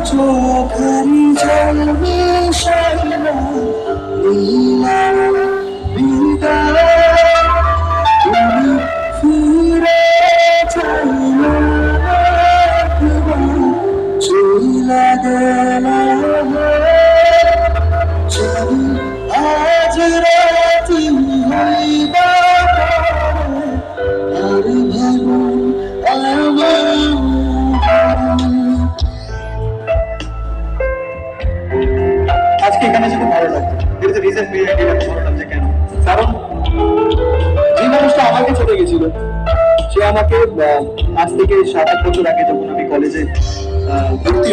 চোখের জল মিশাইলা লীলা বিদায় তুমি ফিরে চাইলা চইলা গেলা যদি আজ রাতি হইবা আর ভাবো আজকে এখানে যেতে ভালো লাগছে। রিজন ভালো লাগছে কেন? কারণ যে মানুষটা আমাকে ছেড়ে গেছিল সে আমাকে আজ থেকে 7-8 বছর আগে যখন আমি কলেজে ভর্তি